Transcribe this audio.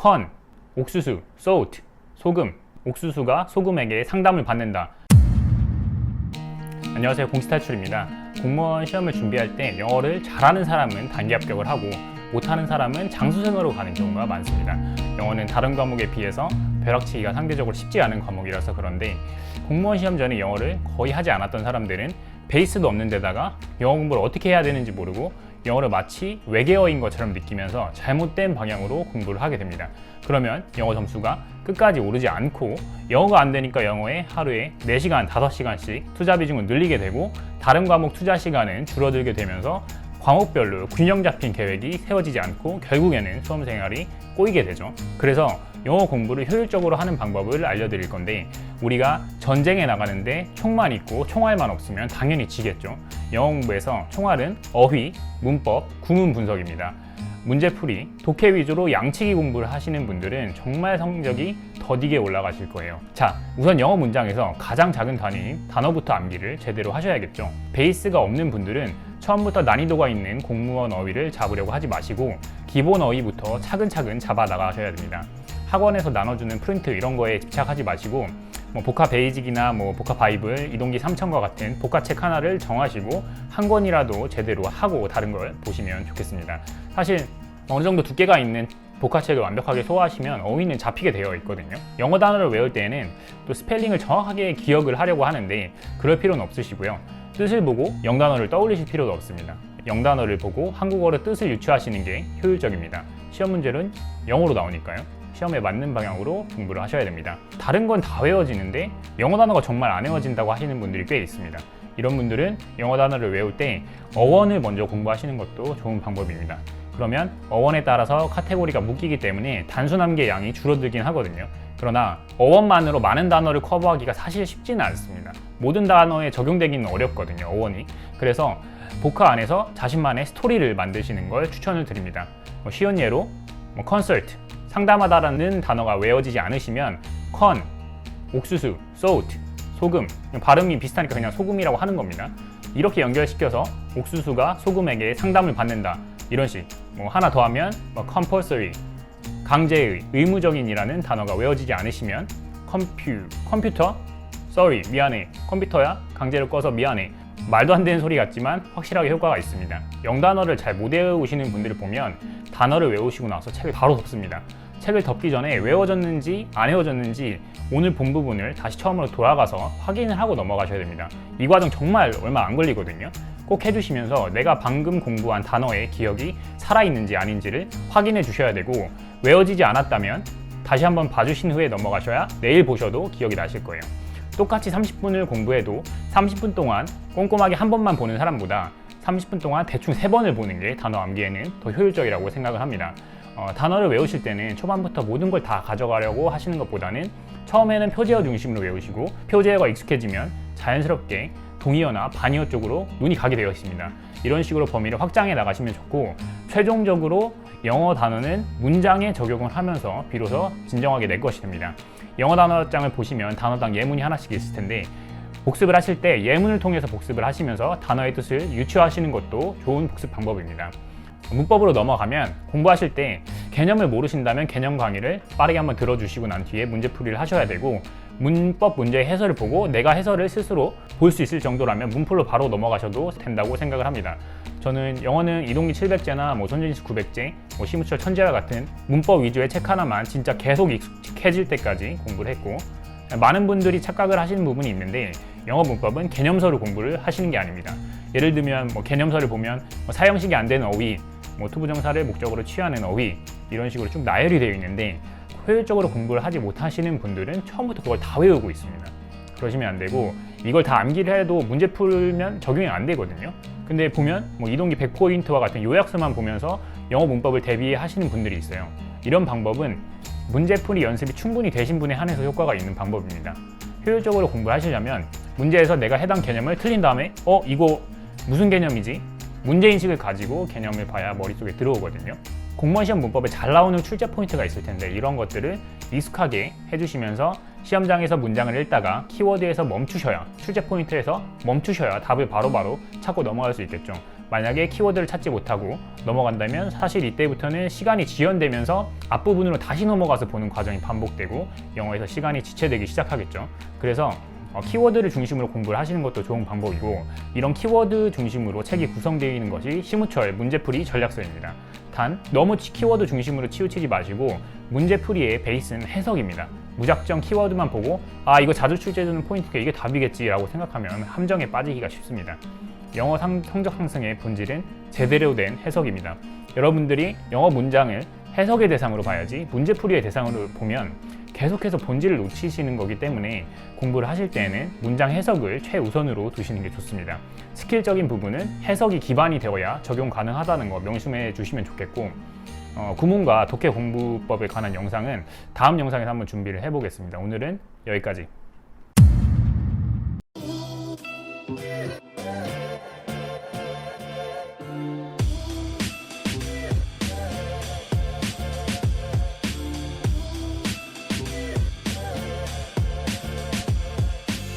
컨, 옥수수, salt, 소금, 옥수수가 소금에게 상담을 받는다. 안녕하세요, 공시탈출입니다. 공무원 시험을 준비할 때 영어를 잘하는 사람은 단기 합격을 하고 못하는 사람은 장수생으로 가는 경우가 많습니다. 영어는 다른 과목에 비해서 벼락치기가 상대적으로 쉽지 않은 과목이라서 그런데 공무원 시험 전에 영어를 거의 하지 않았던 사람들은 베이스도 없는 데다가 영어 공부를 어떻게 해야 되는지 모르고 영어를 마치 외계어인 것처럼 느끼면서 잘못된 방향으로 공부를 하게 됩니다. 그러면 영어 점수가 끝까지 오르지 않고 영어가 안 되니까 영어에 하루에 4시간, 5시간씩 투자 비중을 늘리게 되고 다른 과목 투자 시간은 줄어들게 되면서 과목별로 균형 잡힌 계획이 세워지지 않고 결국에는 수험 생활이 꼬이게 되죠. 그래서 영어 공부를 효율적으로 하는 방법을 알려드릴 건데 우리가 전쟁에 나가는데 총만 있고 총알만 없으면 당연히 지겠죠. 영어 공부에서 총알은 어휘, 문법, 구문 분석입니다. 문제풀이, 독해 위주로 양치기 공부를 하시는 분들은 정말 성적이 더디게 올라가실 거예요. 자, 우선 영어 문장에서 가장 작은 단위인 단어부터 암기를 제대로 하셔야겠죠. 베이스가 없는 분들은 처음부터 난이도가 있는 공무원 어휘를 잡으려고 하지 마시고 기본 어휘부터 차근차근 잡아 나가셔야 됩니다. 학원에서 나눠주는 프린트 이런 거에 집착하지 마시고 복화 베이직이나 복화 바이블, 이동기 3000과 같은 복화책 하나를 정하시고 한 권이라도 제대로 하고 다른 걸 보시면 좋겠습니다. 사실 어느 정도 두께가 있는 복화책을 완벽하게 소화하시면 어휘는 잡히게 되어 있거든요. 영어 단어를 외울 때에는 또 스펠링을 정확하게 기억을 하려고 하는데 그럴 필요는 없으시고요. 뜻을 보고 영단어를 떠올리실 필요도 없습니다. 영단어를 보고 한국어로 뜻을 유추하시는 게 효율적입니다. 시험 문제는 영어로 나오니까요. 시험에 맞는 방향으로 공부를 하셔야 됩니다. 다른 건 다 외워지는데 영어 단어가 정말 안 외워진다고 하시는 분들이 꽤 있습니다. 이런 분들은 영어 단어를 외울 때 어원을 먼저 공부하시는 것도 좋은 방법입니다. 그러면 어원에 따라서 카테고리가 묶이기 때문에 단순 암기의 양이 줄어들긴 하거든요. 그러나 어원만으로 많은 단어를 커버하기가 사실 쉽지는 않습니다. 모든 단어에 적용되기는 어렵거든요, 어원이. 그래서 복화 안에서 자신만의 스토리를 만드시는 걸 추천을 드립니다. 쉬운 예로 컨설트, 상담하다라는 단어가 외워지지 않으시면 컨, 옥수수, salt, 소금, 발음이 비슷하니까 그냥 소금이라고 하는 겁니다. 이렇게 연결시켜서 옥수수가 소금에게 상담을 받는다, 이런 식. 하나 더 하면 compulsory, 강제의, 의무적인이라는 단어가 외워지지 않으시면 컴퓨터, sorry, 미안해, 컴퓨터야, 강제로 꺼서 미안해. 말도 안 되는 소리 같지만 확실하게 효과가 있습니다. 영단어를 잘 못 외우시는 분들을 보면 단어를 외우시고 나서 책을 바로 덮습니다. 책을 덮기 전에 외워졌는지 안 외워졌는지 오늘 본 부분을 다시 처음으로 돌아가서 확인을 하고 넘어가셔야 됩니다. 이 과정 정말 얼마 안 걸리거든요. 꼭 해주시면서 내가 방금 공부한 단어의 기억이 살아있는지 아닌지를 확인해 주셔야 되고 외워지지 않았다면 다시 한번 봐주신 후에 넘어가셔야 내일 보셔도 기억이 나실 거예요. 똑같이 30분을 공부해도 30분 동안 꼼꼼하게 한 번만 보는 사람보다 30분 동안 대충 3번을 보는 게 단어 암기에는 더 효율적이라고 생각을 합니다. 단어를 외우실 때는 초반부터 모든 걸 다 가져가려고 하시는 것보다는 처음에는 표제어 중심으로 외우시고 표제어가 익숙해지면 자연스럽게 동의어나 반의어 쪽으로 눈이 가게 되어 있습니다. 이런 식으로 범위를 확장해 나가시면 좋고 최종적으로 영어 단어는 문장에 적용을 하면서 비로소 진정하게 낼 것이 됩니다. 영어 단어장을 보시면 단어당 예문이 하나씩 있을 텐데 복습을 하실 때 예문을 통해서 복습을 하시면서 단어의 뜻을 유추하시는 것도 좋은 복습 방법입니다. 문법으로 넘어가면 공부하실 때 개념을 모르신다면 개념 강의를 빠르게 한번 들어주시고 난 뒤에 문제풀이를 하셔야 되고 문법 문제의 해설을 보고 내가 해설을 스스로 볼 수 있을 정도라면 문풀로 바로 넘어가셔도 된다고 생각을 합니다. 저는 영어는 이동기 700제나 손진수 900제, 심우철 1000제와 같은 문법 위주의 책 하나만 진짜 계속 익숙해질 때까지 공부를 했고 많은 분들이 착각을 하시는 부분이 있는데 영어 문법은 개념서를 공부를 하시는 게 아닙니다. 예를 들면 개념서를 보면 사형식이 안 되는 어휘, 투부정사를 목적으로 취하는 어휘 이런 식으로 쭉 나열이 되어 있는데 효율적으로 공부를 하지 못하시는 분들은 처음부터 그걸 다 외우고 있습니다. 그러시면 안 되고 이걸 다 암기를 해도 문제 풀면 적용이 안 되거든요. 근데 보면 이동기 100포인트와 같은 요약서만 보면서 영어 문법을 대비하시는 분들이 있어요. 이런 방법은 문제풀이 연습이 충분히 되신 분에 한해서 효과가 있는 방법입니다. 효율적으로 공부를 하시려면 문제에서 내가 해당 개념을 틀린 다음에 이거 무슨 개념이지? 문제인식을 가지고 개념을 봐야 머릿속에 들어오거든요. 공무원 시험 문법에 잘 나오는 출제 포인트가 있을 텐데 이런 것들을 익숙하게 해주시면서 시험장에서 문장을 읽다가 키워드에서 멈추셔야, 출제 포인트에서 멈추셔야 답을 바로바로 찾고 넘어갈 수 있겠죠. 만약에 키워드를 찾지 못하고 넘어간다면 사실 이때부터는 시간이 지연되면서 앞부분으로 다시 넘어가서 보는 과정이 반복되고 영어에서 시간이 지체되기 시작하겠죠. 그래서 키워드를 중심으로 공부를 하시는 것도 좋은 방법이고, 이런 키워드 중심으로 책이 구성되어 있는 것이 시무철 문제풀이 전략서입니다. 단 너무 키워드 중심으로 치우치지 마시고 문제풀이의 베이스는 해석입니다. 무작정 키워드만 보고 이거 자주 출제되는 포인트가 이게 답이겠지 라고 생각하면 함정에 빠지기가 쉽습니다. 영어 성적 상승의 본질은 제대로 된 해석입니다. 여러분들이 영어 문장을 해석의 대상으로 봐야지 문제풀이의 대상으로 보면 계속해서 본질을 놓치시는 거기 때문에 공부를 하실 때에는 문장 해석을 최우선으로 두시는 게 좋습니다. 스킬적인 부분은 해석이 기반이 되어야 적용 가능하다는 거 명심해 주시면 좋겠고, 구문과 독해 공부법에 관한 영상은 다음 영상에서 한번 준비를 해보겠습니다. 오늘은 여기까지.